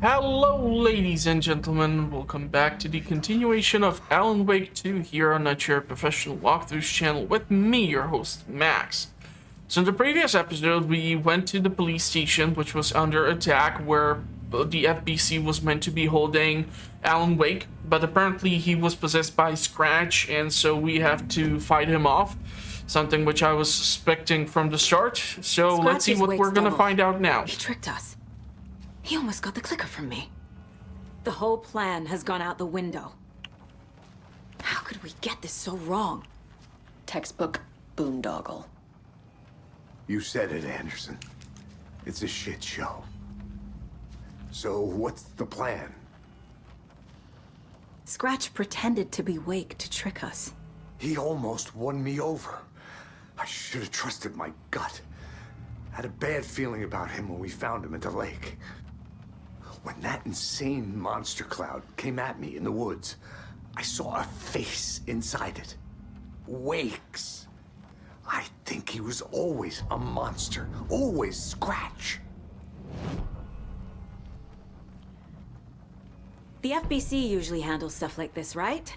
Hello, ladies and gentlemen. Welcome back to the continuation of Alan Wake 2 here on Your Professional Walkthroughs channel with me, your host, Max. So in the previous episode, we went to the police station, which was under attack, where the FBC was meant to be holding Alan Wake, but apparently he was possessed by Scratch, and so we have to fight him off. Something which I was suspecting from the start. So let's see what we're gonna find out now. He tricked us. He almost got the clicker from me. The whole plan has gone out the window. How could we get this so wrong? Textbook boondoggle. You said it, Anderson. It's a shit show. So what's the plan? Scratch pretended to be Wake to trick us. He almost won me over. I should have trusted my gut. Had a bad feeling about him when we found him at the lake. When that insane monster cloud came at me in the woods, I saw a face inside it. Wake's. I think he was always a monster. Always Scratch. The FBC usually handles stuff like this, right?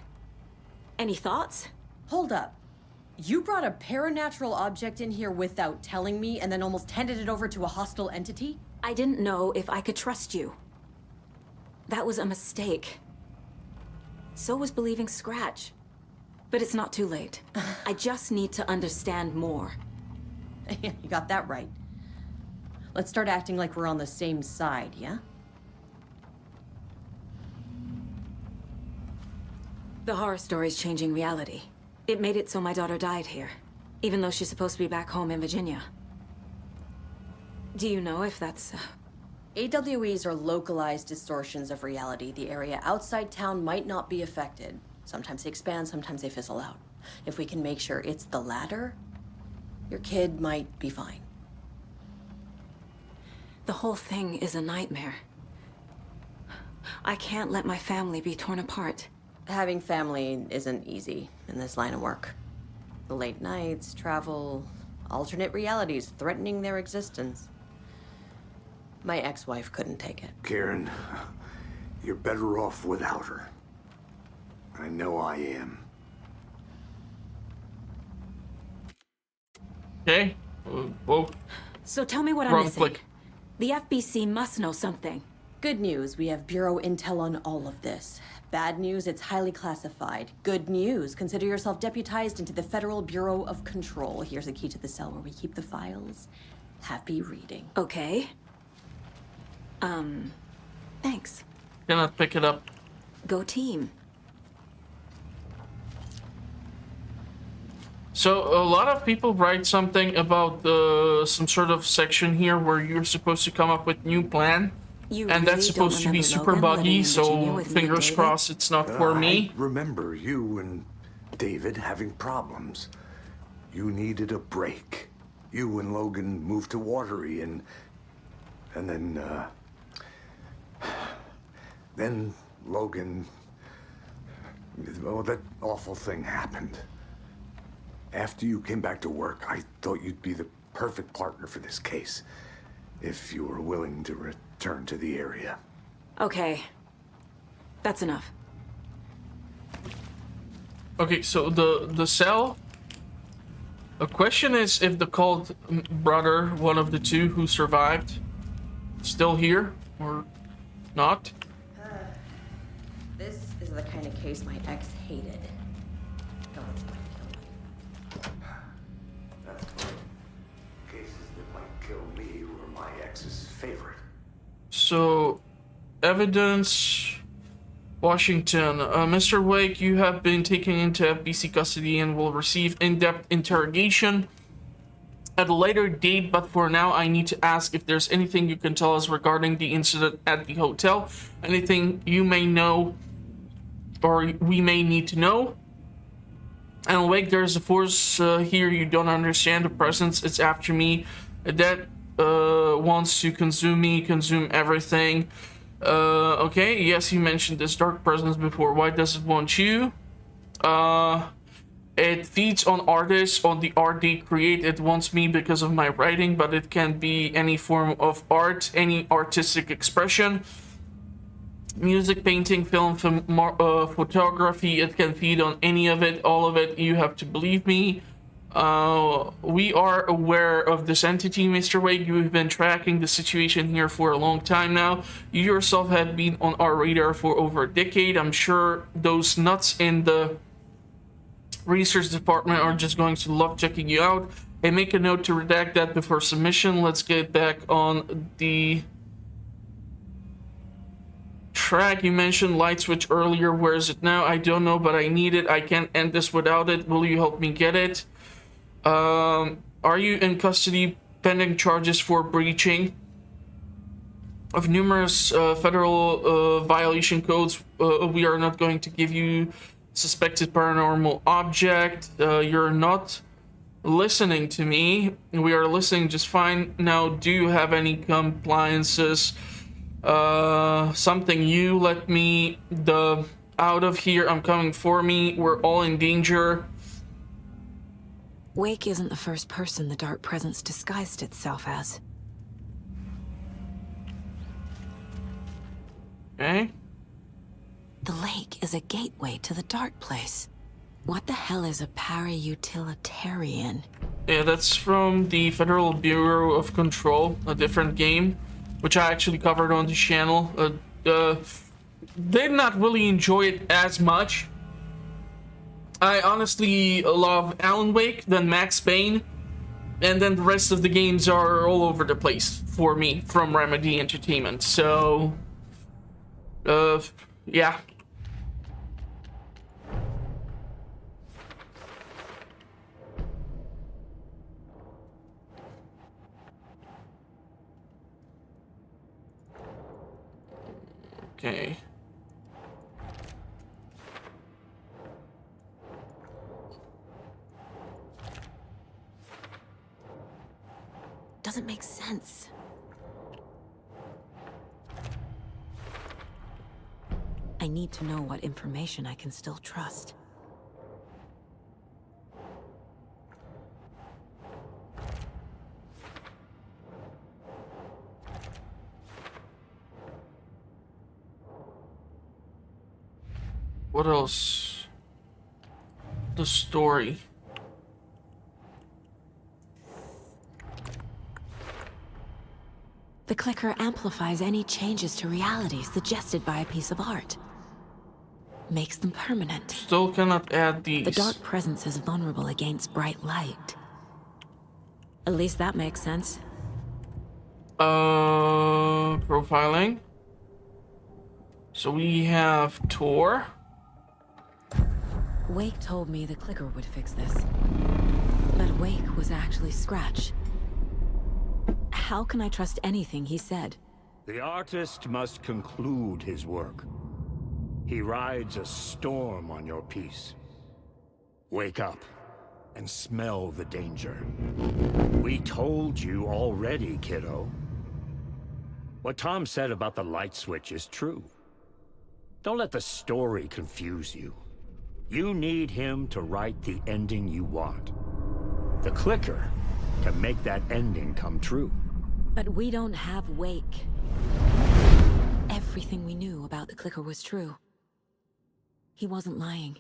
Any thoughts? Hold up. You brought a paranatural object in here without telling me and then almost handed it over to a hostile entity? I didn't know if I could trust you. That was a mistake. So was believing Scratch. But it's not too late. I just need to understand more. You got that right. Let's start acting like we're on the same side, yeah? The horror story's changing reality. It made it so my daughter died here, even though she's supposed to be back home in Virginia. Do you know if that's... AWEs are localized distortions of reality. The area outside town might not be affected. Sometimes they expand, sometimes they fizzle out. If we can make sure it's the latter, your kid might be fine. The whole thing is a nightmare. I can't let my family be torn apart. Having family isn't easy in this line of work. The late nights, travel, alternate realities threatening their existence. My ex-wife couldn't take it. Karen, you're better off without her. I know I am. Okay. Whoa. So tell me what I'm missing. The FBC must know something. Good news, we have Bureau intel on all of this. Bad news, it's highly classified. Good news, consider yourself deputized into the Federal Bureau of Control. Here's a key to the cell where we keep the files. Happy reading. Okay. Thanks. Cannot pick it up. Go team. So a lot of people write something about some sort of section here where you're supposed to come up with new plan. And that's supposed to be super buggy, so fingers crossed it's not for me. I remember you and David having problems. You needed a break. You and Logan moved to Watery and then Logan, well, that awful thing happened. After you came back to work, I thought you'd be the perfect partner for this case, if you were willing to return to the area. Okay. That's enough. Okay, so the cell. The question is if the cult brother, one of the two who survived, still here or not. This is the kind of case my ex hated. Don't kill me. That's right. Cases that might kill me were my ex's favorite. So, evidence, Washington. Mr. Wake, you have been taken into FBC custody and will receive in-depth interrogation at a later date, but for now I need to ask if there's anything you can tell us regarding the incident at the hotel. Anything you may know or we may need to know. And Wake, there's a force here you don't understand. The presence, it's after me. That wants to consume me, consume everything. Okay, yes, you mentioned this dark presence before. Why does it want you? It feeds on artists, on the art they create. It wants me because of my writing, but it can be any form of art, any artistic expression. Music, painting, photography, it can feed on any of it, all of it. You have to believe me. We are aware of this entity, Mr. Wake. You've been tracking the situation here for a long time now. You yourself have been on our radar for over a decade. I'm sure those nuts in the research department are just going to love checking you out. And make a note to redact that before submission. Let's get back on the track. You mentioned light switch earlier. Where is it now? I don't know, but I need it. I can't end this without it. Will you help me get it? Are you in custody pending charges for breaching of numerous federal violation codes? We are not going to give you suspected paranormal object. You're not listening to me. We are listening just fine. Now, do you have any compliances? Something you let me out of here. I'm coming for me. We're all in danger. Wake isn't the first person the dark presence disguised itself as. Okay. The lake is a gateway to the dark place. What the hell is a para-utilitarian? Yeah, that's from the Federal Bureau of Control, a different game, which I actually covered on the channel. Did not really enjoy it as much. I honestly love Alan Wake, then Max Payne, and then the rest of the games are all over the place for me from Remedy Entertainment. So, yeah. Okay. Doesn't make sense. I need to know what information I can still trust. What else? The story. The clicker amplifies any changes to reality suggested by a piece of art. Makes them permanent. Still cannot add these. The dark presence is vulnerable against bright light. At least that makes sense. Profiling. So we have Tor. Wake told me the clicker would fix this. But Wake was actually Scratch. How can I trust anything he said? The artist must conclude his work. He rides a storm on your piece. Wake up and smell the danger. We told you already, kiddo. What Tom said about the light switch is true. Don't let the story confuse you. You need him to write the ending you want. The clicker can make that ending come true. But we don't have Wake. Everything we knew about the clicker was true. He wasn't lying.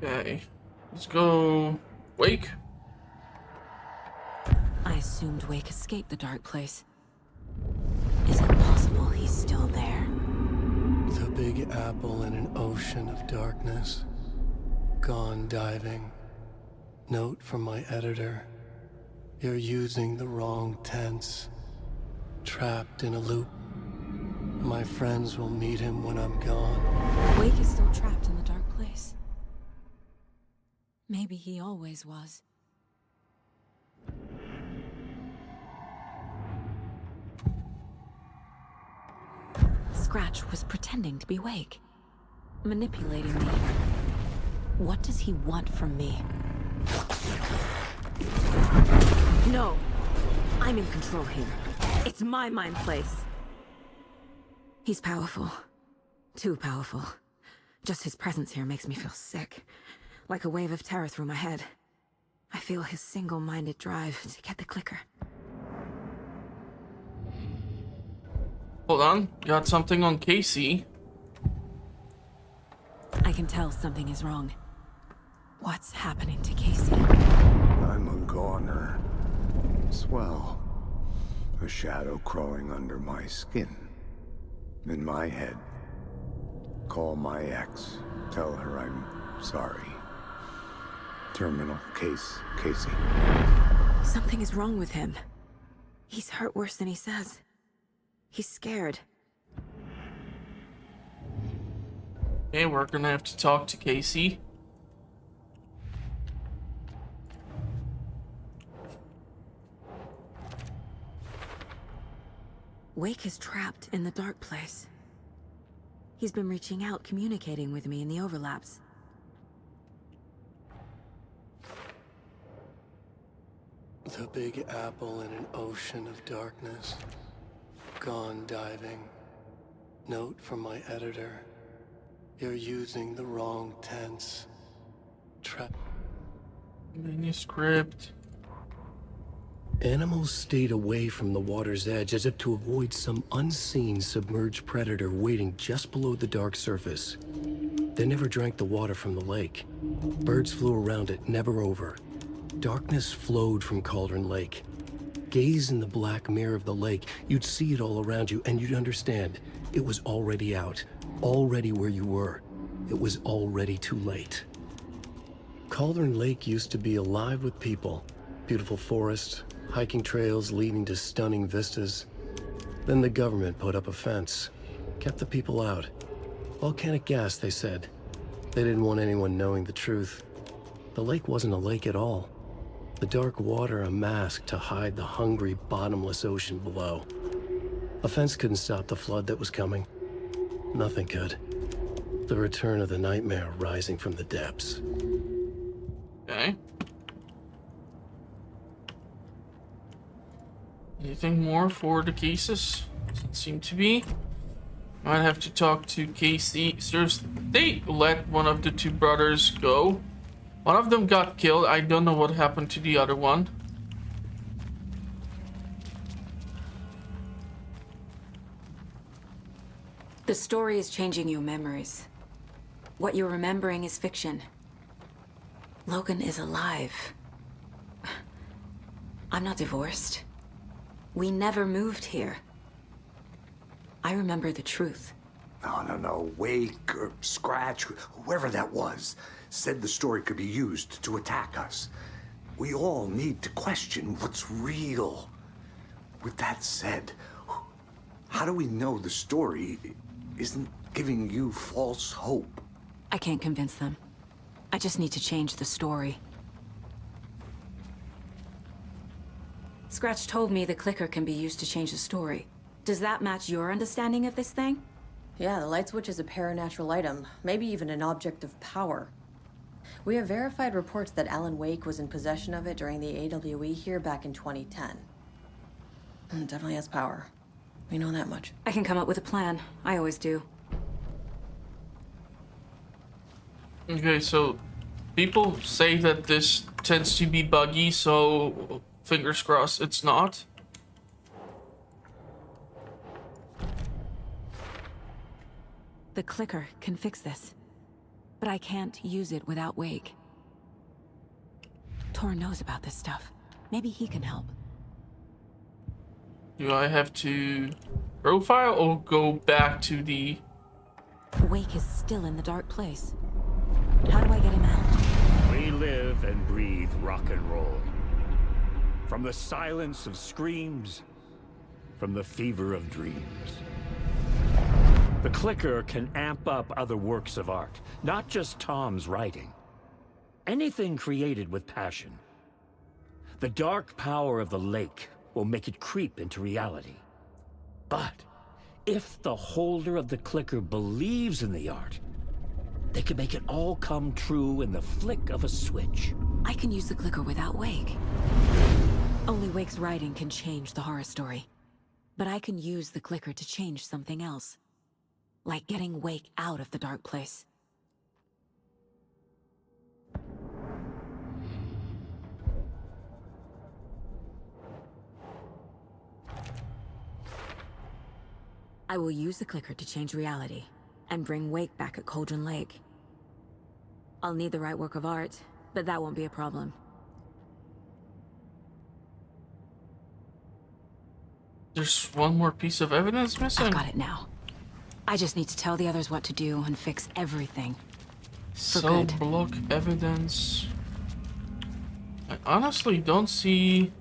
Okay. Let's go. Wake. I assumed Wake escaped the dark place. Is it possible he's still there? The Big Apple in an ocean of darkness. Gone diving. Note from my editor. You're using the wrong tense. Trapped in a loop. My friends will meet him when I'm gone. Wake is still trapped in the dark place. Maybe he always was. Scratch was pretending to be Wake. Manipulating me. What does he want from me? No! I'm in control here. It's my mind place. He's powerful. Too powerful. Just his presence here makes me feel sick. Like a wave of terror through my head. I feel his single-minded drive to get the clicker. Hold on. Got something on Casey. I can tell something is wrong. What's happening to Casey? I'm a goner. Swell. A shadow crawling under my skin. In my head. Call my ex. Tell her I'm sorry. Terminal case, Casey. Something is wrong with him. He's hurt worse than he says. He's scared. Okay, we're gonna have to talk to Casey. Wake is trapped in the dark place. He's been reaching out, communicating with me in the overlaps. The Big Apple in an ocean of darkness. Gone diving. Note from my editor. You're using the wrong tense. Manuscript. Animals stayed away from the water's edge as if to avoid some unseen submerged predator waiting just below the dark surface. They never drank the water from the lake. Birds flew around it, never over. Darkness flowed from Cauldron Lake. Gaze in the black mirror of the lake, you'd see it all around you, and you'd understand. It was already out, already where you were. It was already too late. Cauldron Lake used to be alive with people. Beautiful forests, hiking trails leading to stunning vistas. Then the government put up a fence, kept the people out. Volcanic gas, they said. They didn't want anyone knowing the truth. The lake wasn't a lake at all. The dark water a mask to hide the hungry, bottomless ocean below. A fence couldn't stop the flood that was coming. Nothing could. The return of the nightmare rising from the depths. Okay. Anything more for the cases? Doesn't seem to be. Might have to talk to Casey. Seriously, they let one of the two brothers go. One of them got killed. I don't know what happened to the other one. The story is changing your memories. What you're remembering is fiction. Logan is alive. I'm not divorced. We never moved here. I remember the truth. No. Wake or Scratch, whoever that was, said the story could be used to attack us. We all need to question what's real. With that said, how do we know the story isn't giving you false hope? I can't convince them. I just need to change the story. Scratch told me the clicker can be used to change the story. Does that match your understanding of this thing? Yeah, the light switch is a paranatural item, maybe even an object of power. We have verified reports that Alan Wake was in possession of it during the AWE here back in 2010. Definitely has power. We know that much. I can come up with a plan. I always do. Okay, so people say that this tends to be buggy, so fingers crossed it's not. The clicker can fix this. But I can't use it without Wake. Tor knows about this stuff. Maybe he can help. Do I have to profile or go back to the... Wake is still in the dark place. How do I get him out? We live and breathe rock and roll. From the silence of screams, from the fever of dreams. The clicker can amp up other works of art, not just Tom's writing. Anything created with passion. The dark power of the lake will make it creep into reality. But if the holder of the clicker believes in the art, they can make it all come true in the flick of a switch. I can use the clicker without Wake. Only Wake's writing can change the horror story. But I can use the clicker to change something else. Like getting Wake out of the dark place. I will use the clicker to change reality and bring Wake back at Cauldron Lake. I'll need the right work of art, but that won't be a problem. There's one more piece of evidence missing. I've got it now. I just need to tell the others what to do and fix everything. Cell block evidence. I honestly don't see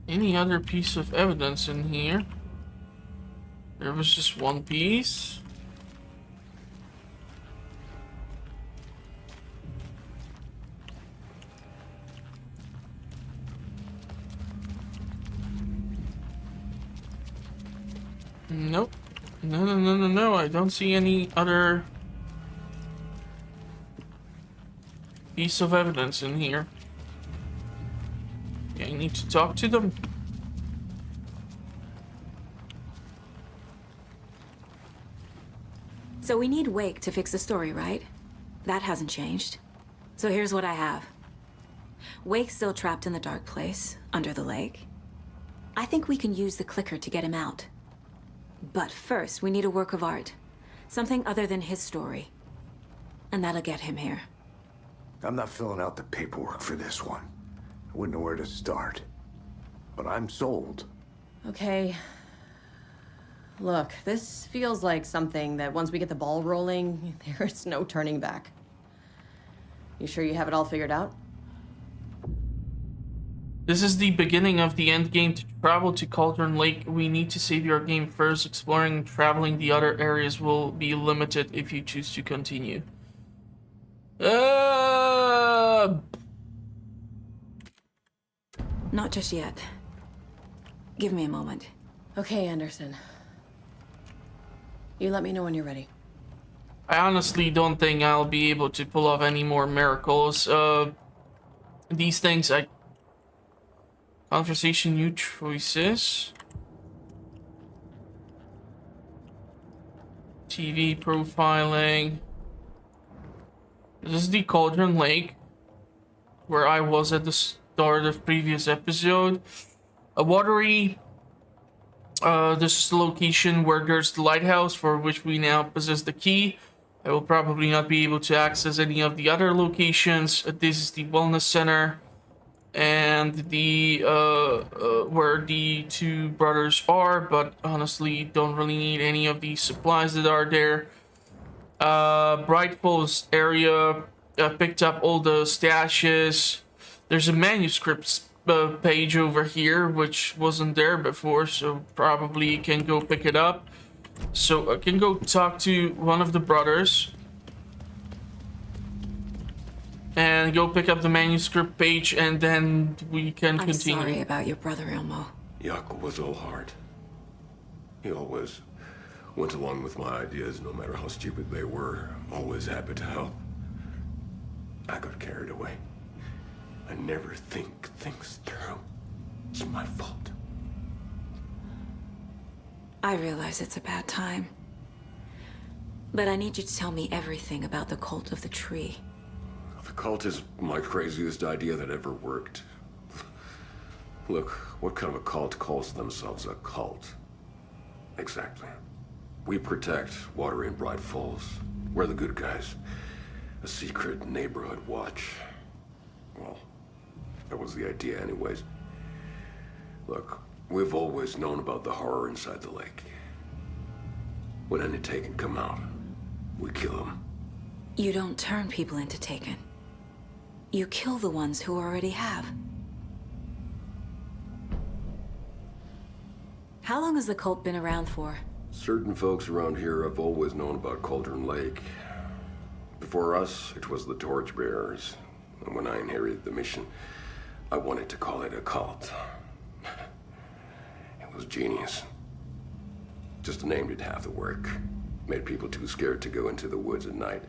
any other piece of evidence in here. There was just one piece. Nope. No. I don't see any other piece of evidence in here. Yeah, I need to talk to them. So we need Wake to fix the story, right? That hasn't changed. So here's what I have. Wake's still trapped in the dark place, under the lake. I think we can use the clicker to get him out. But first, we need a work of art. Something other than his story. And that'll get him here. I'm not filling out the paperwork for this one. I wouldn't know where to start. But I'm sold. Okay. Look, this feels like something that once we get the ball rolling, there's no turning back. You sure you have it all figured out? This is the beginning of the end game. To travel to Cauldron Lake, we need to save your game first. Exploring and traveling the other areas will be limited if you choose to continue. Not just yet. Give me a moment. Okay, Anderson. You let me know when you're ready. I honestly don't think I'll be able to pull off any more miracles. These things, Conversation, new choices. TV profiling. This is the Cauldron Lake, where I was at the start of previous episode. A watery. This is the location where there's the lighthouse, for which we now possess the key. I will probably not be able to access any of the other locations. This is the wellness center, and the where the two brothers are, but honestly don't really need any of the supplies that are there. Brightfalls area, picked up all the stashes. There's a manuscript page over here which wasn't there before, so probably can go pick it up. So I can go talk to one of the brothers and go pick up the manuscript page, and then we can continue. I'm sorry about your brother, Ilmo. Jakob was all heart. He always went along with my ideas, no matter how stupid they were. Always happy to help. I got carried away. I never think things through. It's my fault. I realize it's a bad time. But I need you to tell me everything about the cult of the tree. The cult is my craziest idea that ever worked. Look, what kind of a cult calls themselves a cult? Exactly. We protect water in Bright Falls. We're the good guys. A secret neighborhood watch. Well, that was the idea anyways. Look, we've always known about the horror inside the lake. When any Taken come out, we kill them. You don't turn people into Taken. You kill the ones who already have. How long has the cult been around for? Certain folks around here have always known about Cauldron Lake. Before us, it was the Torchbearers. And when I inherited the mission, I wanted to call it a cult. It was genius. Just a name did half the work. Made people too scared to go into the woods at night.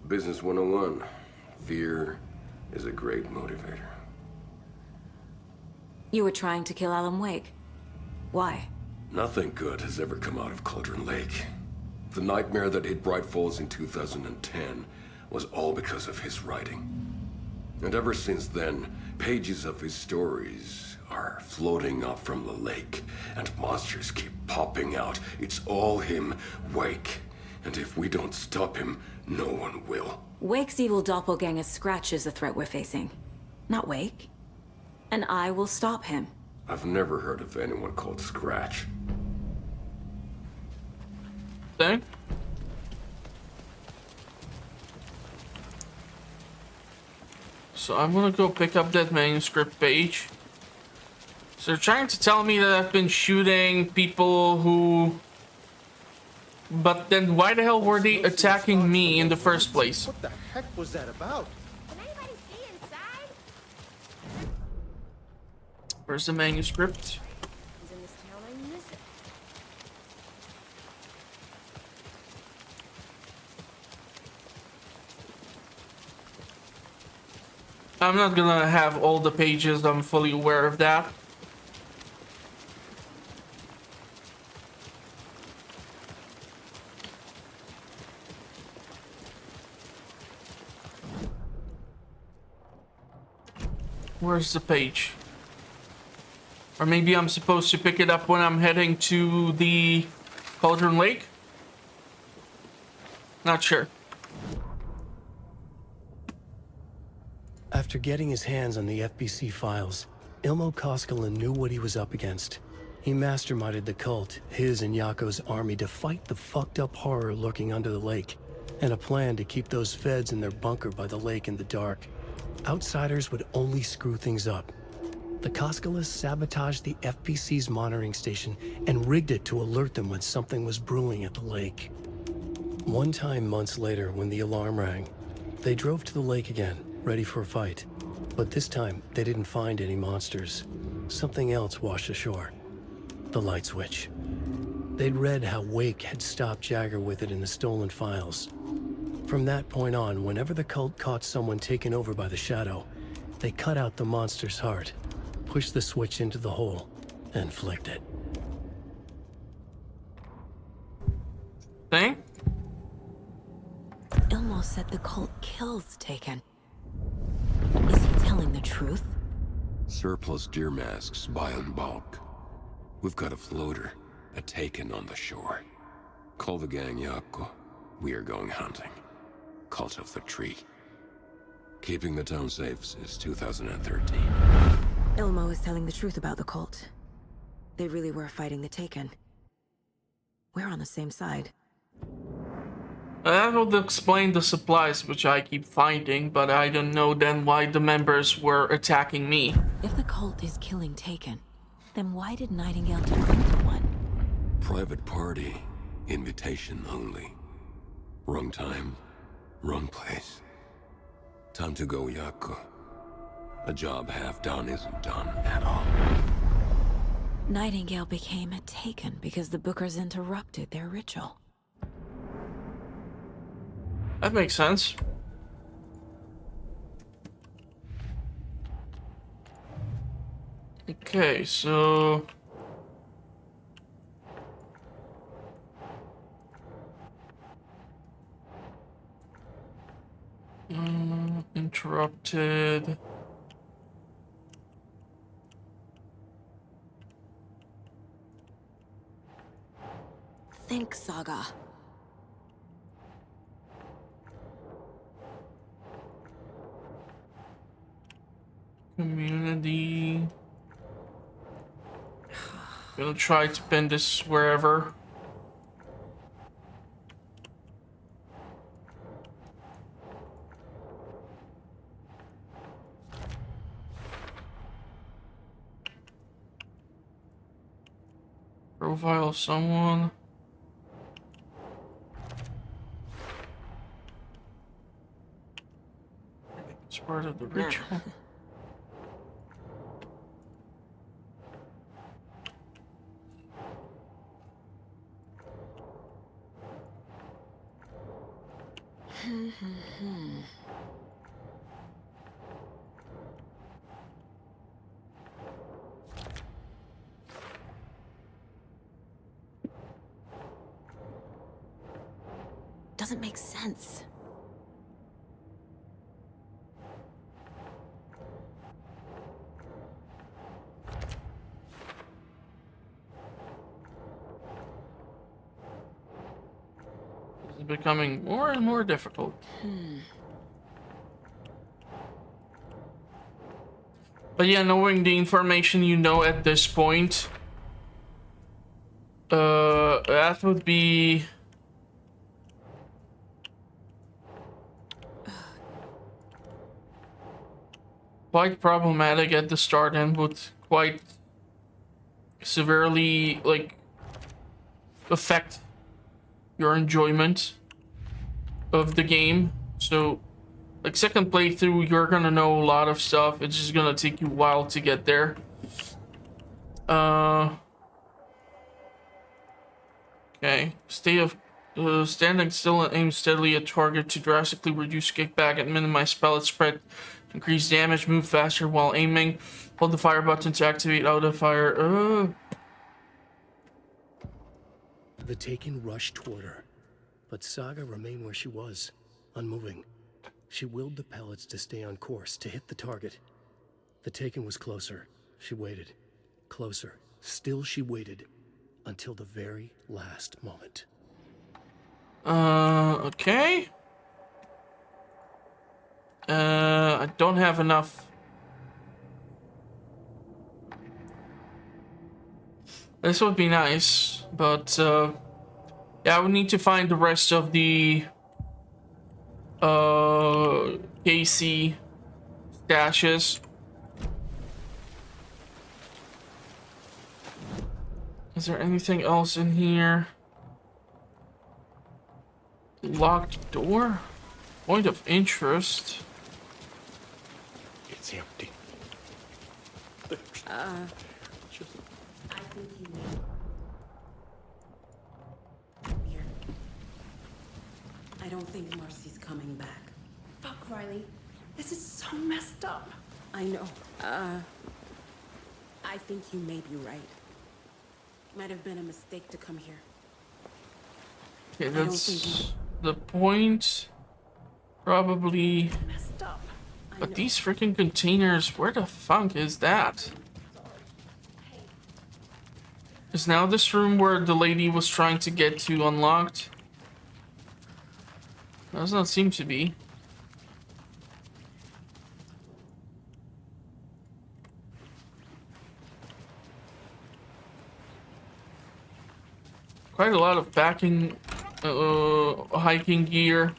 Business 101. Fear is a great motivator. You were trying to kill Alan Wake. Why? Nothing good has ever come out of Cauldron Lake. The nightmare that hit Bright Falls in 2010 was all because of his writing. And ever since then, pages of his stories are floating up from the lake, and monsters keep popping out. It's all him, Wake. And if we don't stop him, no one will. Wake's evil doppelganger Scratch is the threat we're facing, not Wake. And I will stop him. I've never heard of anyone called Scratch. Thing? So I'm gonna go pick up that manuscript page. So they're trying to tell me that I've been shooting people who... But then why the hell were they attacking me in the first place? What the heck was that about? Can anybody see inside? Where's the manuscript? Who's in this town? I miss it. I'm not gonna have all the pages, I'm fully aware of that. Where's the page? Or maybe I'm supposed to pick it up when I'm heading to the Cauldron Lake? Not sure. After getting his hands on the FBC files, Ilmo Koskinen knew what he was up against. He masterminded the cult, his and Yako's army, to fight the fucked up horror lurking under the lake, and a plan to keep those feds in their bunker by the lake in the dark. Outsiders would only screw things up. The Koskinen sabotaged the FBC's monitoring station and rigged it to alert them when something was brewing at the lake. One time months later, when the alarm rang, they drove to the lake again, ready for a fight. But this time, they didn't find any monsters. Something else washed ashore. The light switch. They'd read how Wake had stopped Jagger with it in the stolen files. From that point on, whenever the cult caught someone taken over by the shadow, they cut out the monster's heart, pushed the switch into the hole, and flicked it. Thing? Ilmo said the cult kills Taken. Is he telling the truth? Surplus deer masks buy in bulk. We've got a floater, a Taken on the shore. Call the gang Yako. We are going hunting. Cult of the Tree. Keeping the town safe since 2013. Ilmo is telling the truth about the cult. They really were fighting the Taken. We're on the same side. That would explain the supplies which I keep finding, but I don't know then why the members were attacking me. If the cult is killing Taken, then why did Nightingale turn into one? Private party. Invitation only. Wrong time. Wrong place. Time to go, Yako. A job half done isn't done at all. Nightingale became a Taken because the Bookers interrupted their ritual. That makes sense. Okay, so... interrupted... Think, Saga. Community... Gonna try to pin this wherever. Profile of someone. It's part of the ritual. Doesn't make sense. becoming more and more difficult. But yeah, knowing the information you know at this point, that would be quite problematic at the start and would quite severely, like, affect your enjoyment of the game. So, like, second playthrough, you're gonna know a lot of stuff. It's just gonna take you a while to get there. Okay. Standing still and aim steadily at target to drastically reduce kickback and minimize pellet spread. Increase damage, move faster while aiming. Hold the fire button to activate auto fire. The Taken rushed toward her, but Saga remained where she was, unmoving. She willed the pellets to stay on course, to hit the target. The Taken was closer. She waited. Closer. Still she waited. Until the very last moment. Okay. I don't have enough. This would be nice, but, yeah, I would need to find the rest of the, KC stashes. Is there anything else in here? Locked door? Point of interest. It's empty. I think you may. Here. I don't think Marcy's coming back. Fuck, Riley. This is so messed up. I know. I think you may be right. Might have been a mistake to come here. Okay, don't that's think the point. Probably. Messed up. But these freaking containers, where the fuck is that? Is now this room where the lady was trying to get to unlocked? Does not seem to be. Quite a lot of backing, hiking gear.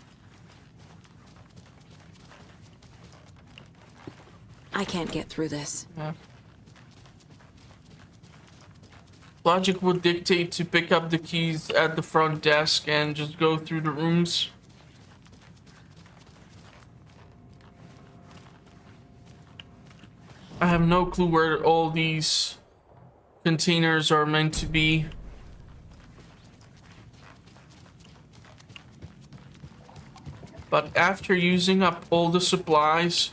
I can't get through this. Yeah. Logic would dictate to pick up the keys at the front desk and just go through the rooms. I have no clue where all these containers are meant to be. But after using up all the supplies,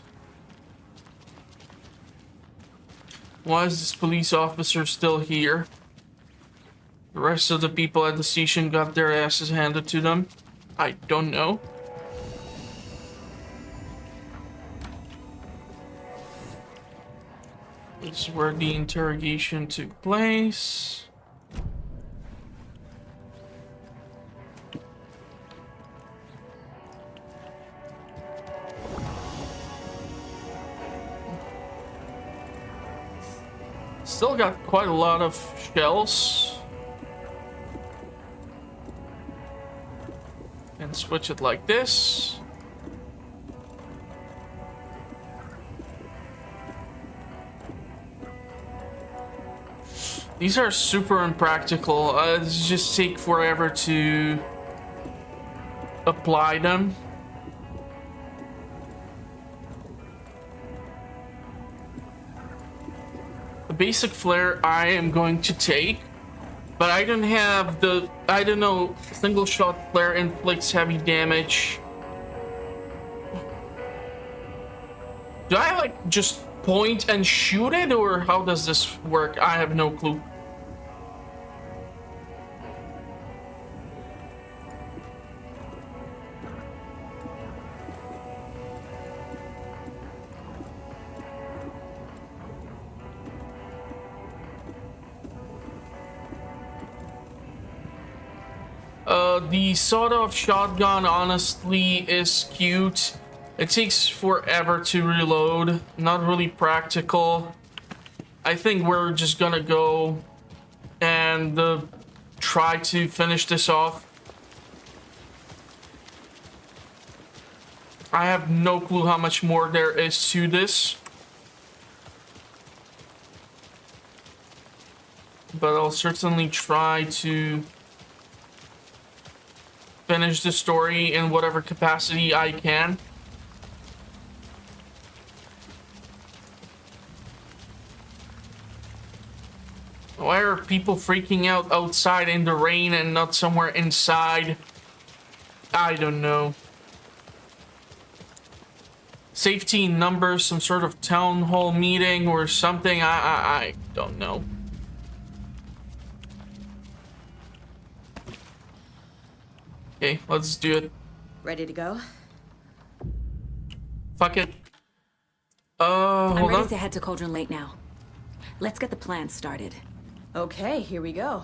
why is this police officer still here? The rest of the people at the station got their asses handed to them. I don't know. This is where the interrogation took place. Still got quite a lot of shells. And switch it like this. These are super impractical. These just take forever to apply them. The basic flare I am going to take, but I don't have the, I don't know, single shot flare inflicts heavy damage. Do I like just point and shoot it, or how does this work? I have no clue. The sawed-off shotgun honestly is cute. It takes forever to reload. Not really practical. I think we're just gonna go and try to finish this off. I have no clue how much more there is to this. But I'll certainly try to finish the story in whatever capacity I can. Why are people freaking out outside in the rain and not somewhere inside? I don't know. Safety in numbers, some sort of town hall meeting or something. I don't know. Okay, let's do it. Ready to go? Fuck it. I'm Hold ready on. to head to Cauldron Lake now. Let's get the plan started. Okay, here we go.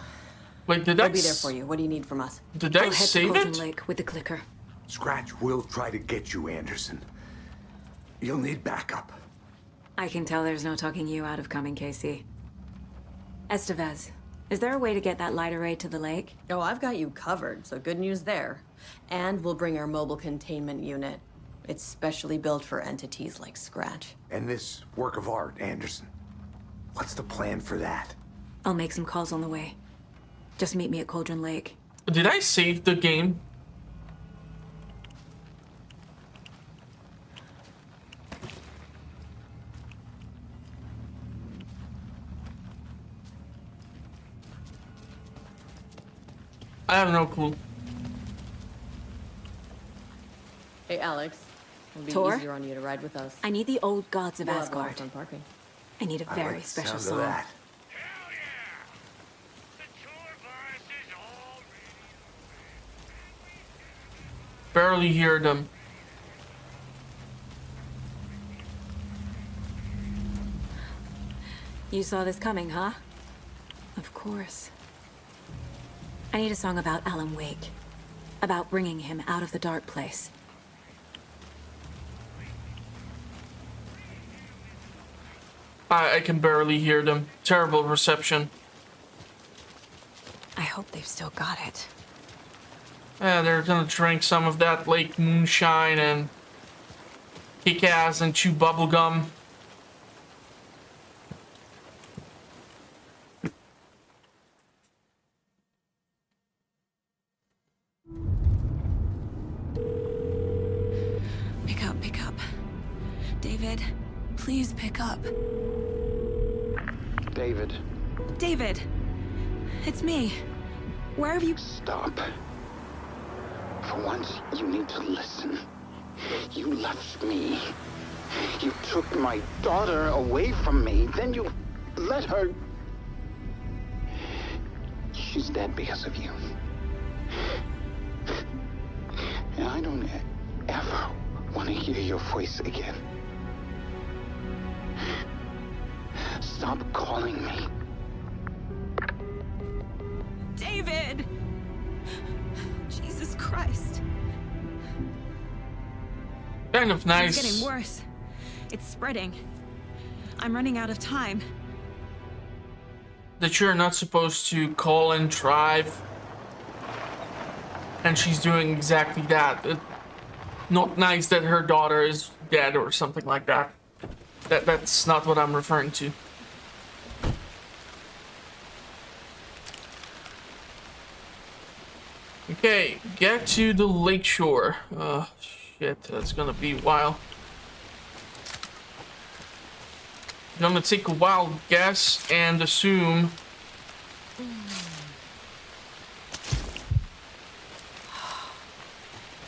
Wait, did I I'll be there for you. What do you need from us? Did I'll I head to save Cauldron it? Lake with the clicker. Scratch will try to get you, Anderson. You'll need backup. I can tell there's no talking you out of coming, Casey. Estevez, is there a way to get that light array to the lake? Oh, I've got you covered, so good news there. And we'll bring our mobile containment unit. It's specially built for entities like Scratch. And this work of art, Anderson. What's the plan for that? I'll make some calls on the way. Just meet me at Cauldron Lake. Did I save the game? I have no clue. Hey, Alex. It'll be Tor? easier on you to ride with us. I need the old gods of We'll have Asgard. fun parking. I need a I very like the special sound of song. that. Hell yeah! The tour bus is already Barely hear them. You saw this coming, huh? Of course. I need a song about Alan Wake. About bringing him out of the dark place. I can barely hear them. Terrible reception. I hope they've still got it. Yeah, they're gonna drink some of that lake moonshine and kick ass and chew bubblegum. Pick up. David, please pick up. David, David! It's me. Where have you... stop. For once, you need to listen. You left me. You took my daughter away from me. Then you let her... She's dead because of you. And I don't ever want to hear your voice again. Stop calling me. David! Jesus Christ. Kind of nice. It's getting worse. It's spreading. I'm running out of time. That you're not supposed to call and drive. And she's doing exactly that. Not nice that her daughter is dead or something like that. That's not what I'm referring to. Okay, get to the lakeshore. Shit, that's gonna be a while. Gonna take a wild guess and assume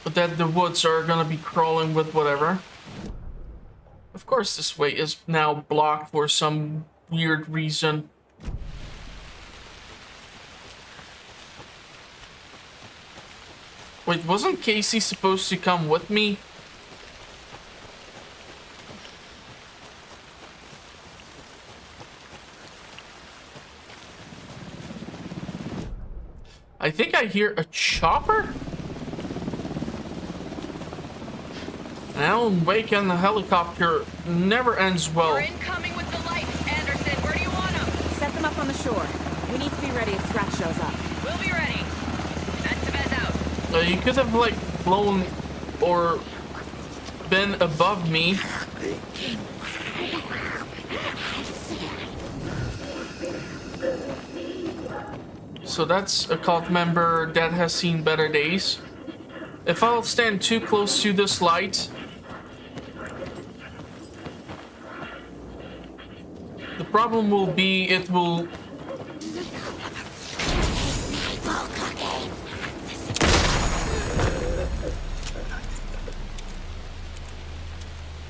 that the woods are gonna be crawling with whatever. Of course, this way is now blocked for some weird reason. Wait, wasn't Casey supposed to come with me? I think I hear a chopper? Alan Wake and the helicopter never ends well. We're incoming with the lights, Anderson. Where do you want them? Set them up on the shore. We need to be ready if Scratch shows up. We'll be ready. That's the best out. You could have, like, flown or been above me. So that's a cult member that has seen better days. If I'll stand too close to this light, the problem will be it will...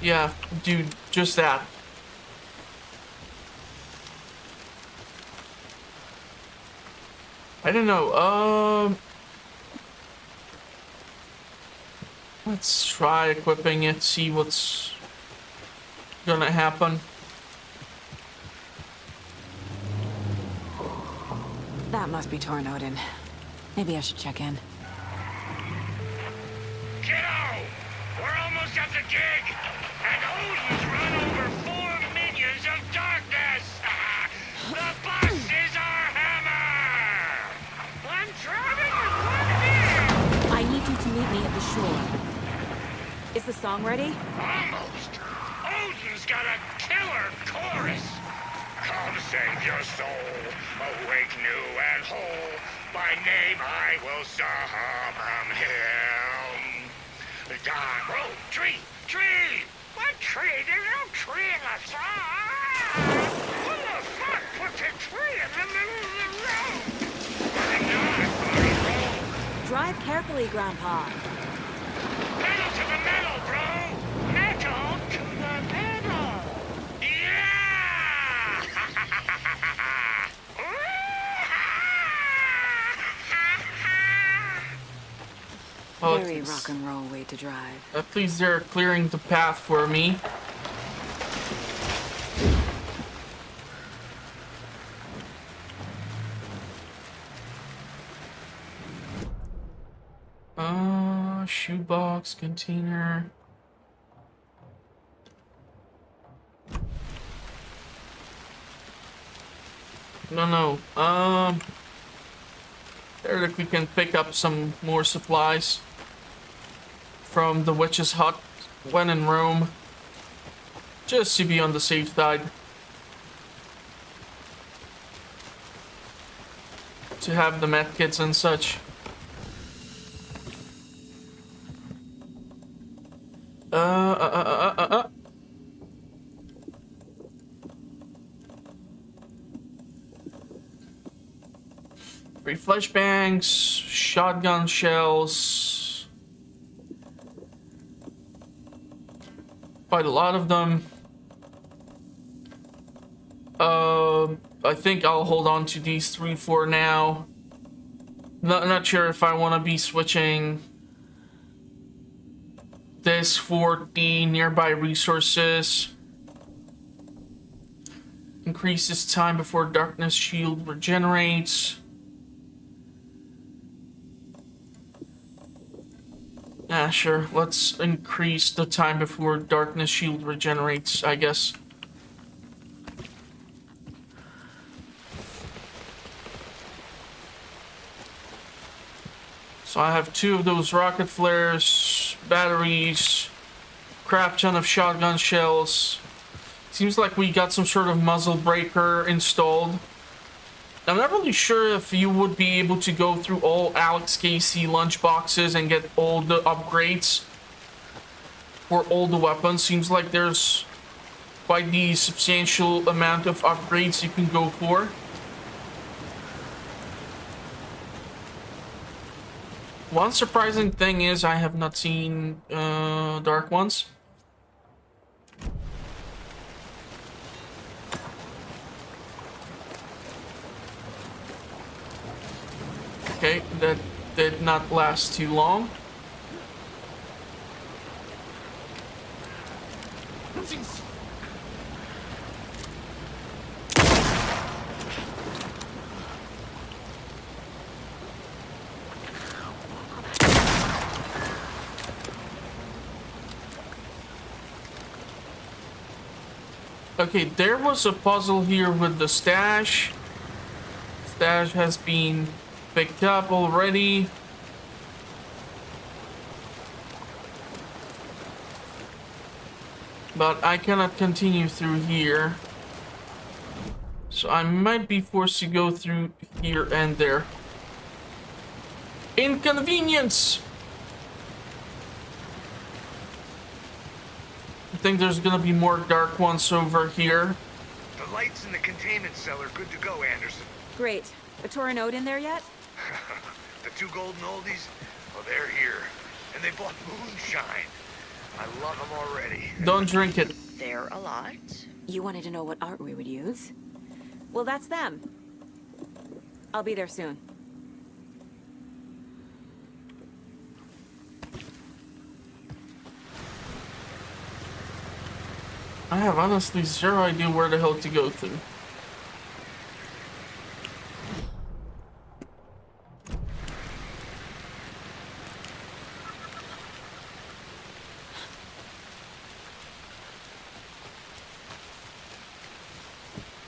Yeah, dude, just that. I don't know, let's try equipping it, see what's gonna happen. That must be Tornodin. Maybe I should check in. Kiddo! We're almost at the gig! And Odin's run over 4 minions of darkness! The bus is our hammer! I'm driving with one hand! I need you to meet me at the shore. Is the song ready? Almost! Odin's got a killer chorus! Come save your soul, awake new and whole. By name I will summon him. Die, road, tree, tree! What tree? There's no tree in the song! Who the fuck puts a tree in the middle of the road? I'm not gonna roll. Drive carefully, Grandpa. Pedal to the metal, bro! Metal to the metal! Yeah! Oh, Very rock and roll way to drive. at least they're clearing the path for me. Shoebox, container. No. Theoretically, we can pick up some more supplies from the witch's hut when in Rome, just to be on the safe side. To have the medkits and such. Three flashbangs, shotgun shells. Quite a lot of them. I think I'll hold on to these 3 for now. Not sure if I want to be switching this for the nearby resources. Increases time before darkness shield regenerates. Sure. Let's increase the time before darkness shield regenerates, I guess. So I have 2 of those rocket flares, batteries, crap ton of shotgun shells. Seems like we got some sort of muzzle breaker installed. I'm not really sure if you would be able to go through all Alex Casey lunchboxes and get all the upgrades for all the weapons. Seems like there's quite the substantial amount of upgrades you can go for. One surprising thing is I have not seen dark ones. Okay, that did not last too long. Okay, there was a puzzle here with the stash. Stash has been picked up already. But I cannot continue through here. So I might be forced to go through here and there. Inconvenience! I think there's gonna be more dark ones over here. The lights in the containment cell are good to go, Anderson. Great. A Torinode in there yet? The two golden oldies, well, they're here. And they bought moonshine. I love them already. Don't drink it. They're a lot. You wanted to know what art we would use? Well, that's them. I'll be there soon. I have honestly zero idea where the hell to go through.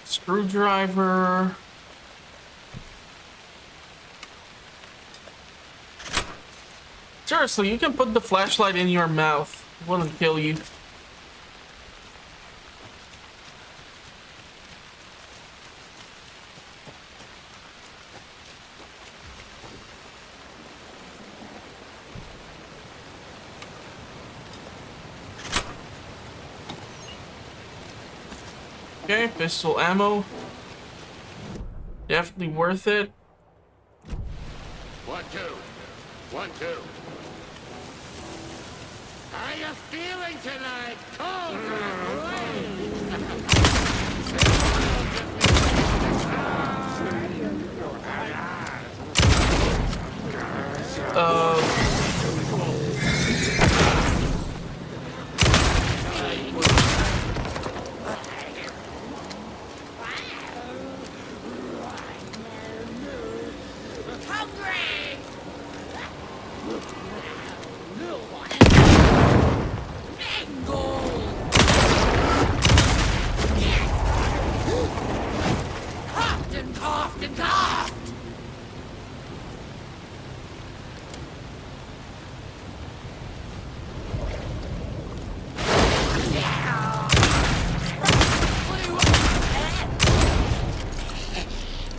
Screwdriver. Seriously, you can put the flashlight in your mouth. It wouldn't kill you. Okay, pistol ammo. Definitely worth it. 1, 2. 1, 2. How you feeling tonight,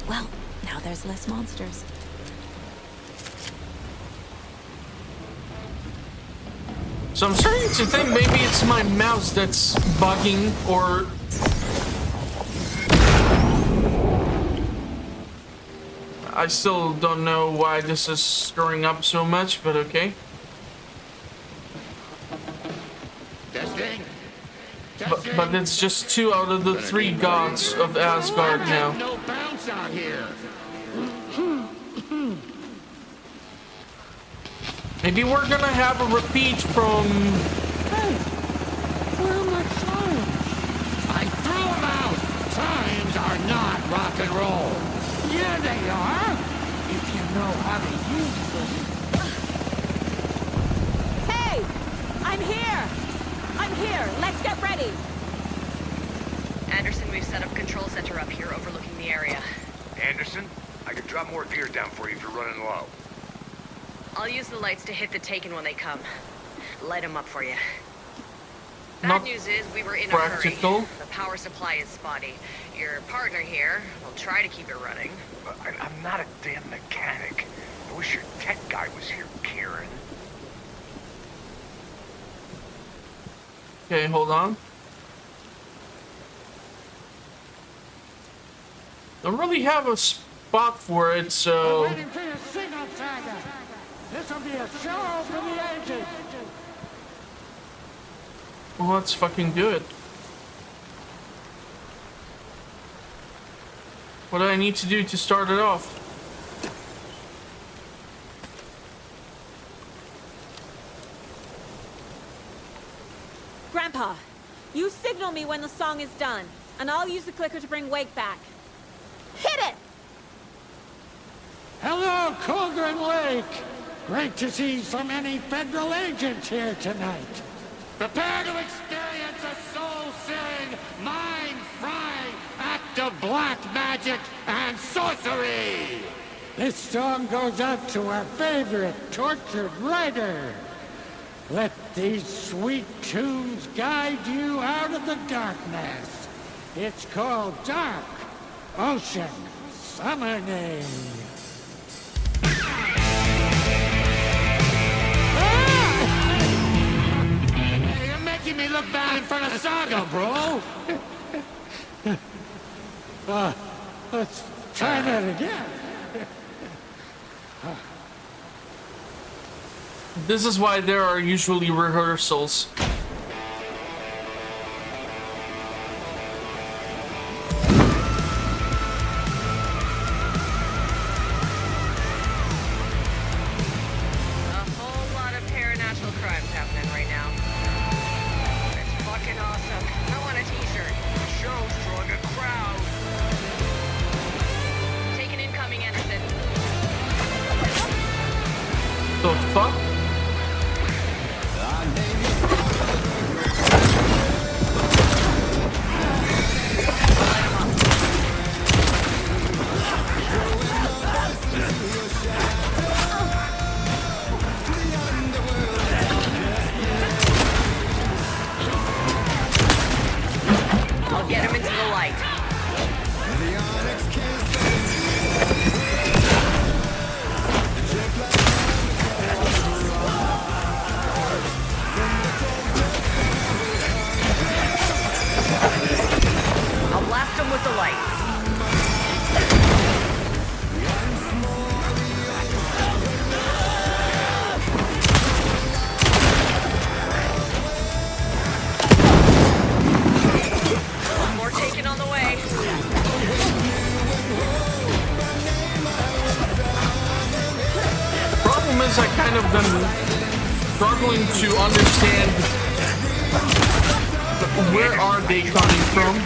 Well, now there's less monsters. So I'm starting to think maybe it's my mouse that's bugging, or... I still don't know why this is stirring up so much, but okay. Testing. But it's just 2 out of the 3 gods of Asgard now. No bounce out here. Maybe we're gonna have a repeat from... Hey, where are my chimes? I threw them out. Chimes are not rock and roll. Yeah, they are. If you know how to use them. Hey! I'm here! I'm here! Let's get ready! Anderson, we've set up control center up here overlooking the area. Anderson, I could drop more gear down for you if you're running low. I'll use the lights to hit the Taken when they come. Light them up for you. Bad Not news is we were in practical. a hurry. The power supply is spotty. Your partner here will try to keep it running. I'm not a damn mechanic. I wish your tech guy was here, Karen. Okay, hold on. Don't really have a spot for it, so... Waiting for your signal, Saga. This'll be a show for the ages. Well, let's fucking do it. What do I need to do to start it off? Grandpa, you signal me when the song is done, and I'll use the clicker to bring Wake back. Hit it! Hello, Cauldron Lake. Great to see so many federal agents here tonight. Prepare to experience a soul-searing, mind magic and sorcery! This song goes out to our favorite tortured writer. Let these sweet tunes guide you out of the darkness. It's called Dark Ocean Summoning. You're making me look bad in front of Saga, bro. Let's try that again. This is why there are usually rehearsals. The fuck? I'll get him into the light. I'll blast him with the light. One more taken on the way. The problem is I kind of been struggling to understand where are they coming from.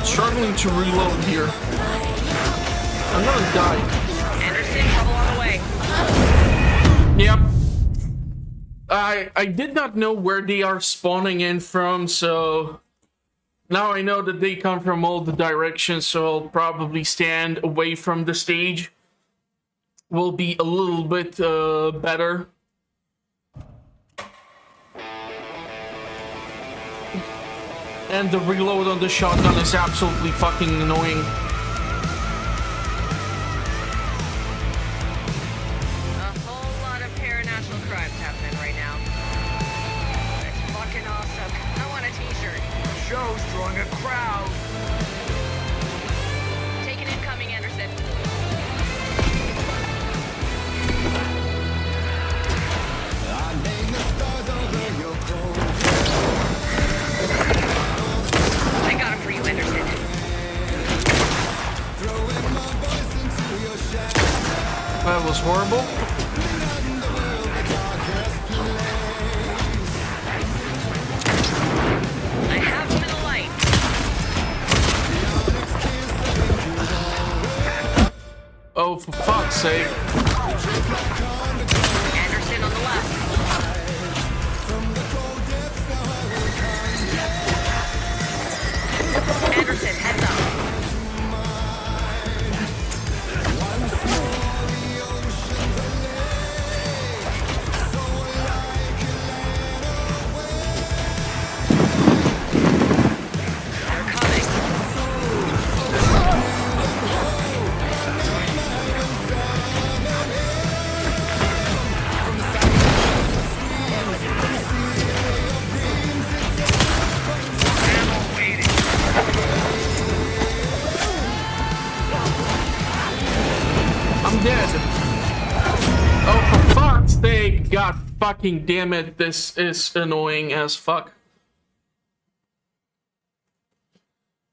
Struggling to reload here. I'm gonna die. Anderson, trouble on the way. Yep. I did not know where they are spawning in from, so now I know that they come from all the directions, so I'll probably stand away from the stage. Will be a little bit better. And the reload on the shotgun is absolutely fucking annoying. A whole lot of paranatural crimes happening right now. It's fucking awesome. I want a t-shirt. Show's drawing a crowd. Take an incoming, Anderson. I got him for you, Anderson. That was horrible. I have him in the light. Oh, for fuck's sake. Anderson on the left. Anderson, heads up. They're coming. I'm dead. Oh, for fuck's sake, god fucking damn it, this is annoying as fuck.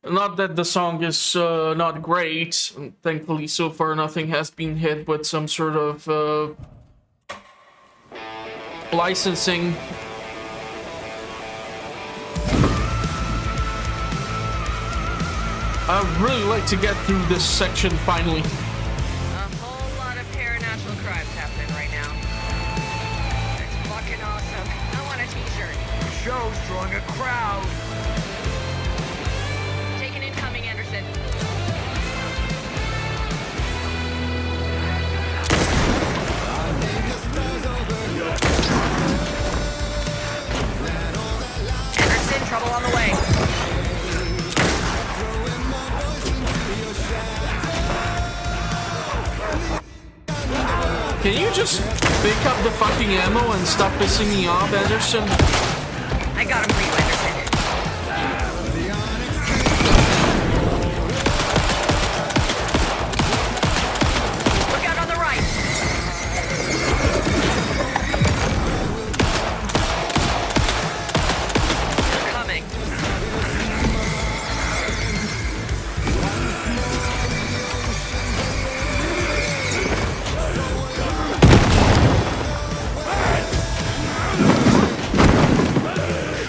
Not that the song is not great. Thankfully, so far, nothing has been hit with some sort of licensing. I'd really like to get through this section finally. A whole lot of paranormal crimes happening right now. It's fucking awesome. I want a t-shirt. The show's drawing a crowd. Take an incoming, Anderson. Anderson, trouble on the way. Can you just pick up the fucking ammo and stop pissing me off, Anderson? I got him for you, Anderson. Look out on the right. They're coming.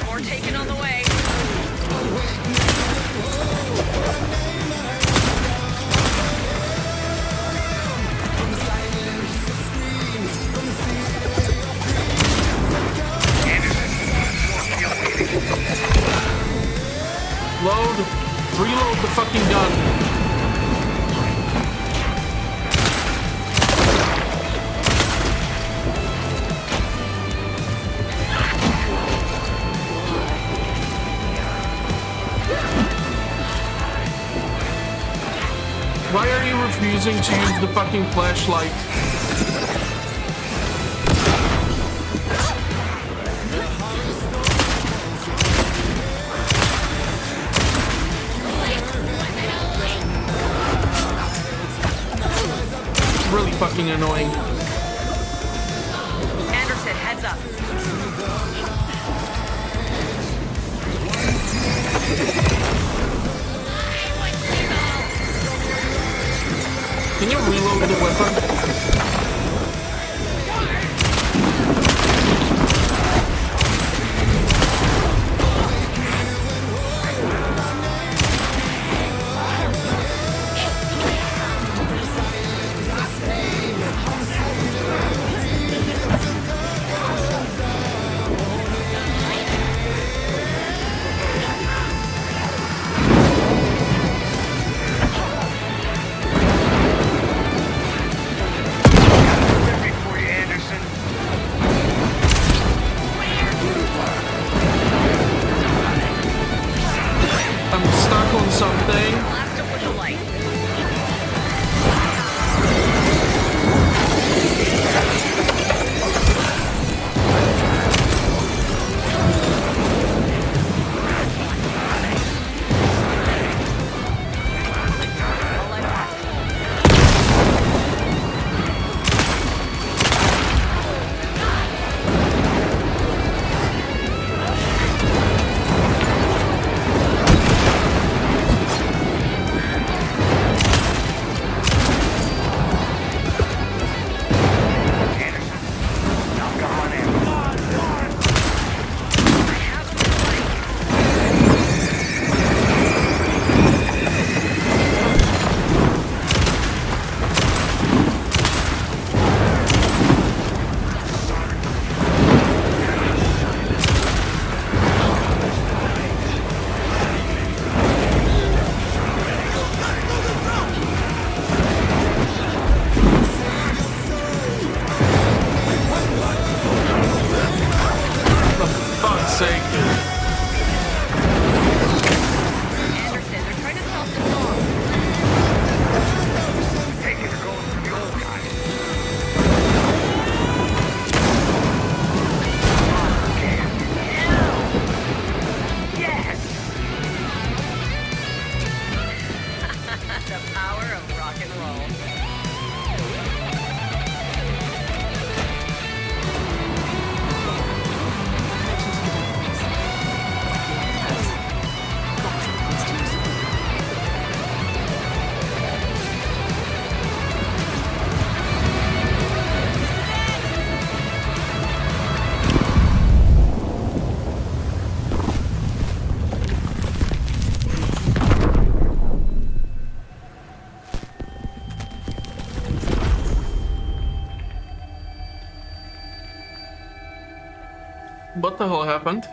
More taken on the way. Reload the fucking gun. Why are you refusing to use the fucking flashlight? Really fucking annoying. Anderson, heads up. Can you reload the weapon? What the hell happened?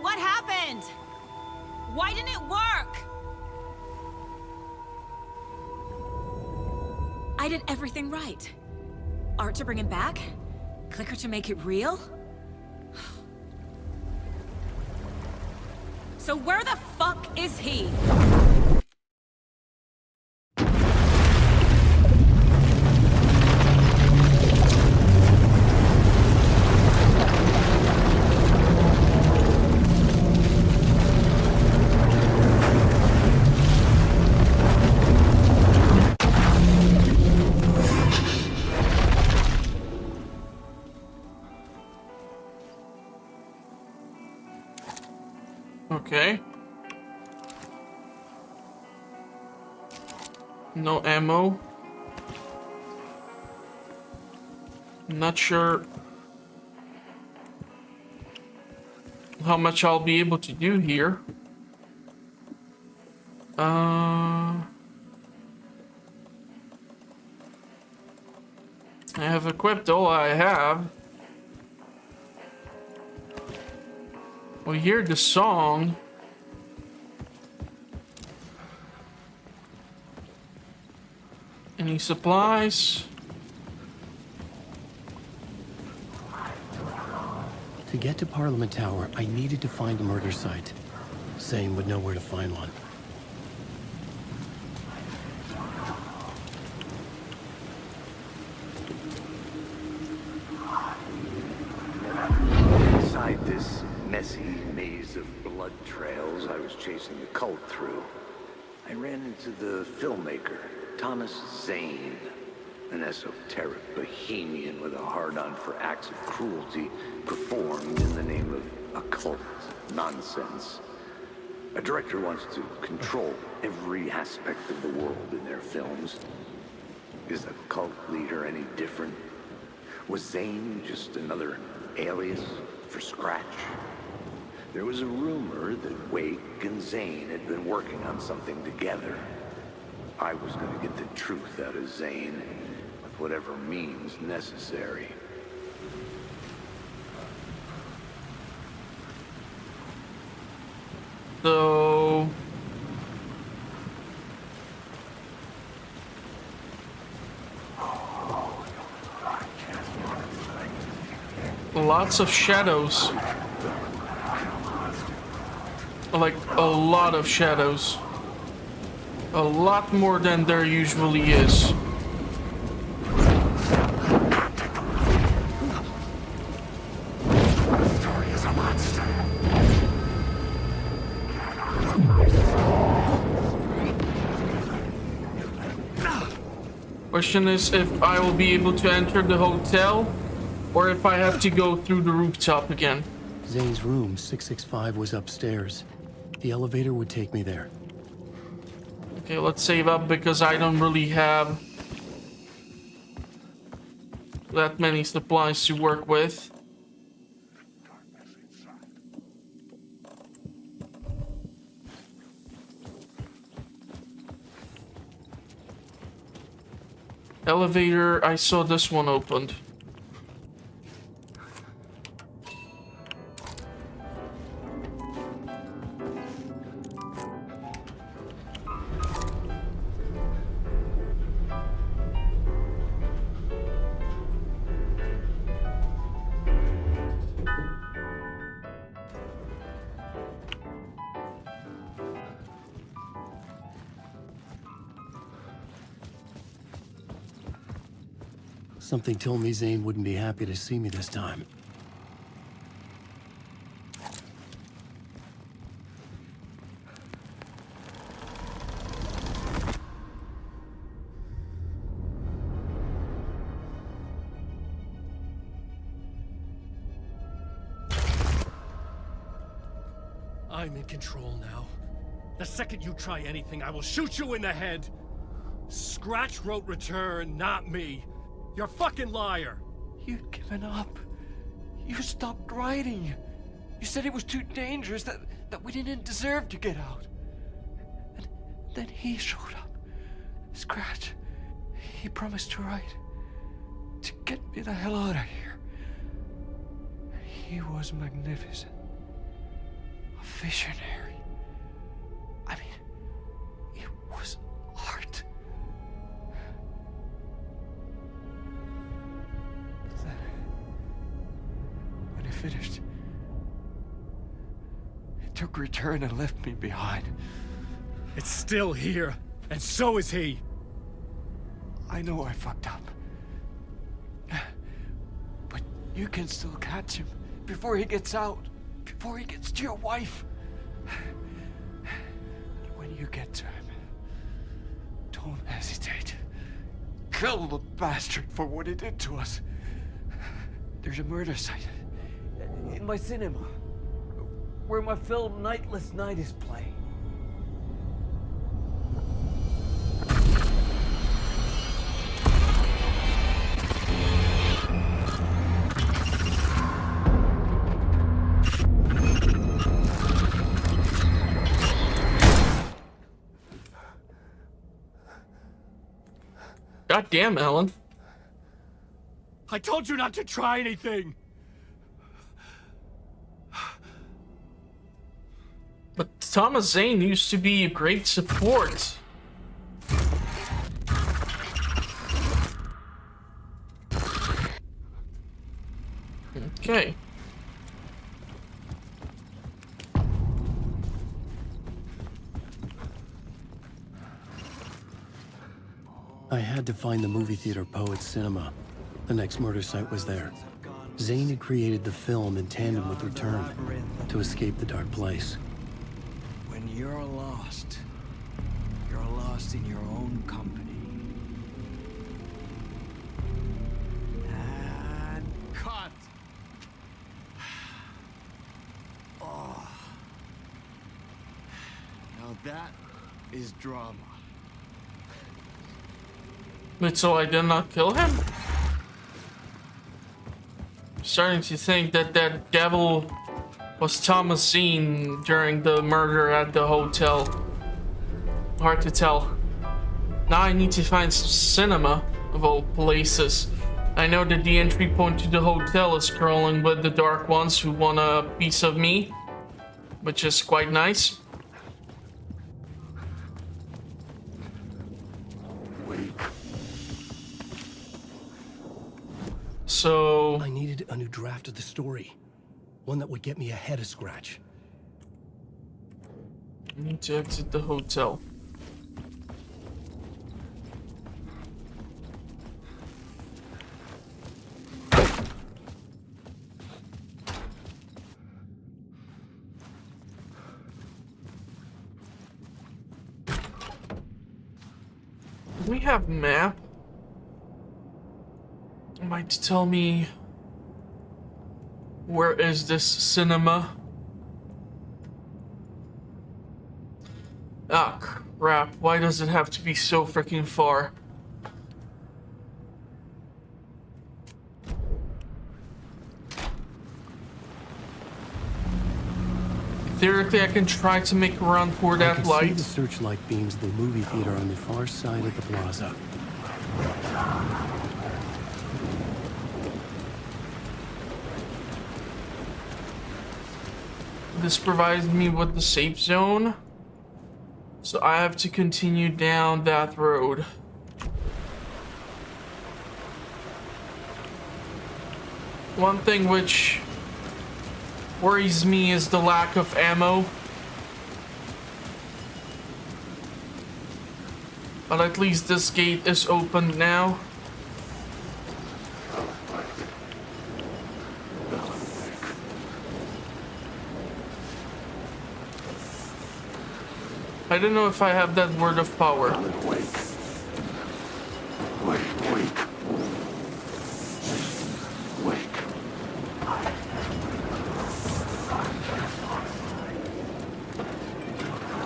What happened? Why didn't it work? I did everything right. Art to bring him back? Clicker to make it real? So where the fuck is he? Okay. No ammo. Not sure how much I'll be able to do here. I have equipped all I have. We hear the song. Any supplies? To get to Parliament Tower, I needed to find a murder site. Zane would know where to find one. Inside this messy maze of blood trails I was chasing the cult through, I ran into the filmmaker, Thomas Zane, an esoteric bohemian with a hard-on for acts of cruelty performed in the name of occult nonsense. A director wants to control every aspect of the world in their films. Is a cult leader any different? Was Zane just another alias for Scratch? There was a rumor that Wake and Zane had been working on something together. I was going to get the truth out of Zane with whatever means necessary. So lots of shadows. Like a lot of shadows. A lot more than there usually is. Question is if I will be able to enter the hotel or if I have to go through the rooftop again. Zane's room, 665, was upstairs. The elevator would take me there. Okay, let's save up because I don't really have that many supplies to work with. Elevator, I saw this one opened. Something told me Zane wouldn't be happy to see me this time. I'm in control now. The second you try anything, I will shoot you in the head. Scratch wrote Return, not me. You're a fucking liar. You'd given up. You stopped writing. You said it was too dangerous, that we didn't deserve to get out. And then he showed up. Scratch. He promised to write. To get me the hell out of here. was magnificent. A visionary. I mean, it was art. Then, when it finished, it took return and left me behind. It's still here, and so is he. I know I fucked up. But you can still catch him before he gets out, before he gets to your wife. And when you get to him, don't hesitate. Kill the bastard for what he did to us. There's a murder site in my cinema where my film Nightless Night is playing. God damn, Alan. I told you not to try anything! But Thomas Zane used to be a great support. Okay. I had to find the movie theater Poet Cinema. The next murder site was there. Zane had created the film in tandem with Return to escape the dark place. When you're lost in your own company. And cut! Oh. Now that is drama. Wait, so I did not kill him? Starting to think that that devil was Thomas Zane during the murder at the hotel. Hard to tell. Now I need to find some cinema, of all places. I know that the entry point to the hotel is crawling with the dark ones who want a piece of me, which is quite nice. So I needed a new draft of the story. One that would get me ahead of Scratch. I need to exit the hotel. We have map. Might tell me where is this cinema? Ah, crap. Why does it have to be so freaking far? Theoretically, I can try to make a run for that I could light. see the searchlight beams of the movie theater on the far side of the plaza. This provides me with the safe zone, so I have to continue down that road. One thing which worries me is the lack of ammo. But at least this gate is open now. I don't know if I have that word of power.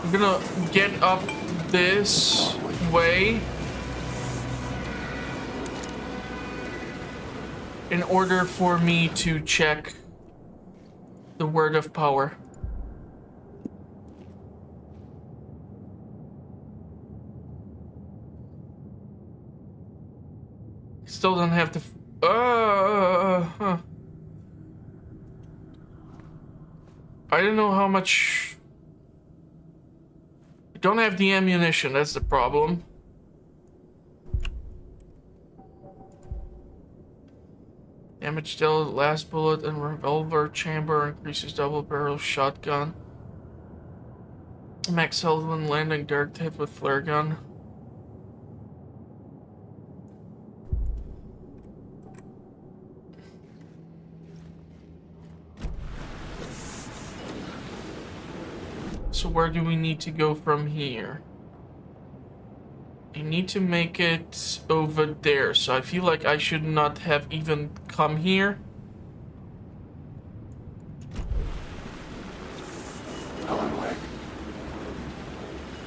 I'm gonna get up this way in order for me to check the word of power. Still don't have to. I don't know how much... I don't have the ammunition, that's the problem. Damage dealt, last bullet and revolver chamber increases double barrel shotgun. Max health when landing direct hit with flare gun. So where do we need to go from here? I need to make it over there, so I feel like I should not have even come here.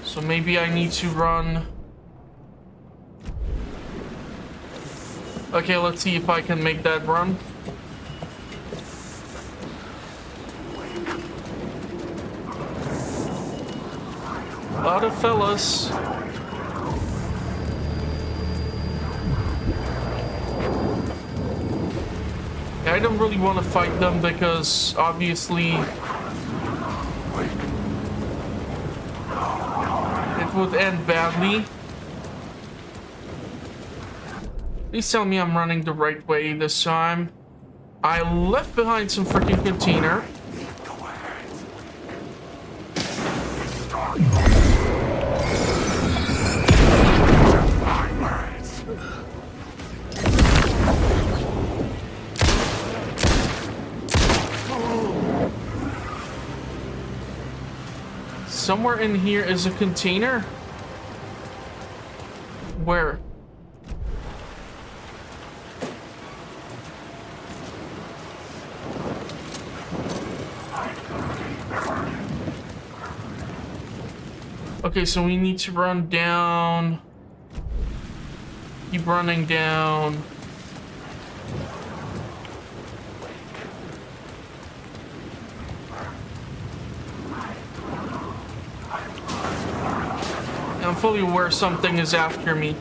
So maybe I need to run. Okay, let's see if I can make that run. A lot of fellas. I don't really want to fight them because obviously it would end badly. Please tell me I'm running the right way this time. I left behind some freaking container. Somewhere in here is a container. Where? Okay, so we need to run down. Keep running down. I'm fully aware something is after me.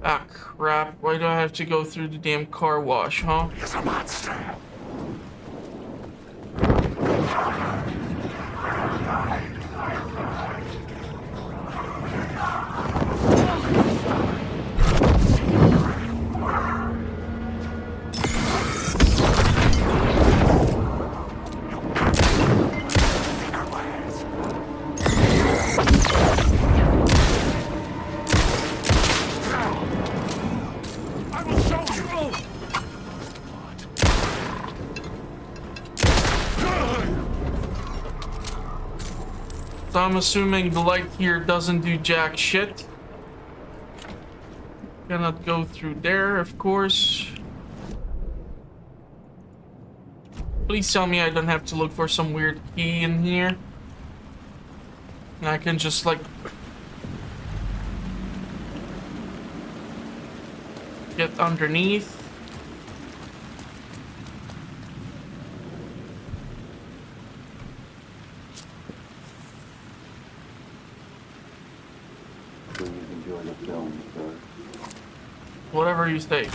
Ah, crap. Why do I have to go through the damn car wash, huh? He's a monster. So I'm assuming the light here doesn't do jack shit. Cannot go through there, of course. Please tell me I don't have to look for some weird key in here. And I can just like get underneath. Whatever you say.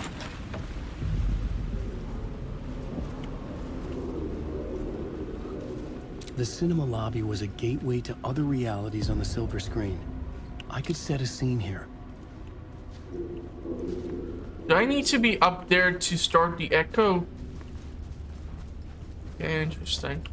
The cinema lobby was a gateway to other realities on the silver screen. I could set a scene here. Do I need to be up there to start the echo? Okay, interesting.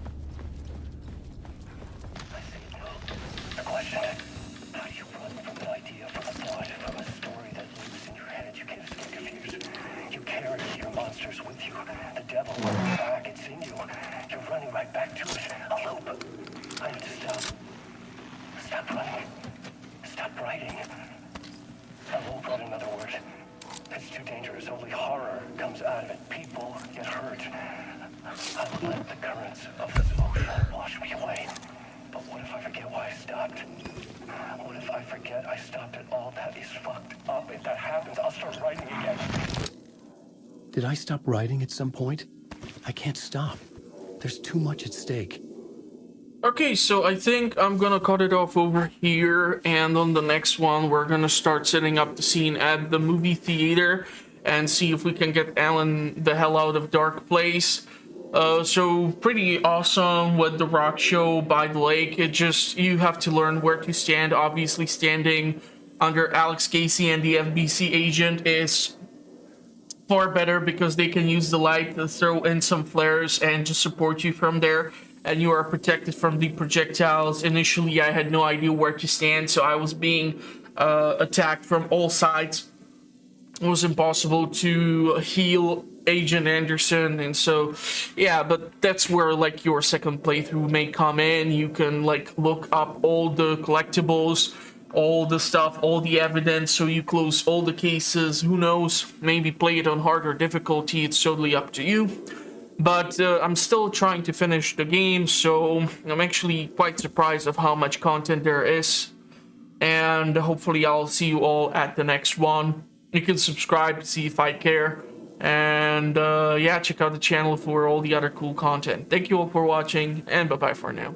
Did I stop writing at some point? I can't stop. There's too much at stake. Okay, so I think I'm gonna cut it off over here, and on the next one, we're gonna start setting up the scene at the movie theater and see if we can get Alan the hell out of Dark Place. So pretty awesome with the rock show by the lake. It just, you have to learn where to stand. Obviously, standing under Alex Casey and the FBC agent is far better because they can use the light to throw in some flares and just support you from there. And you are protected from the projectiles. Initially, I had no idea where to stand, so I was being attacked from all sides. It was impossible to heal Agent Anderson, and so, yeah, but that's where, like, your second playthrough may come in. You can, like, look up all the collectibles, all the stuff, all the evidence, so you close all the cases. Who knows? Maybe play it on harder difficulty. It's totally up to you. But I'm still trying to finish the game, so I'm actually quite surprised of how much content there is. And hopefully I'll see you all at the next one. You can subscribe to see if I care. And yeah, check out the channel for all the other cool content. Thank you all for watching, and bye-bye for now.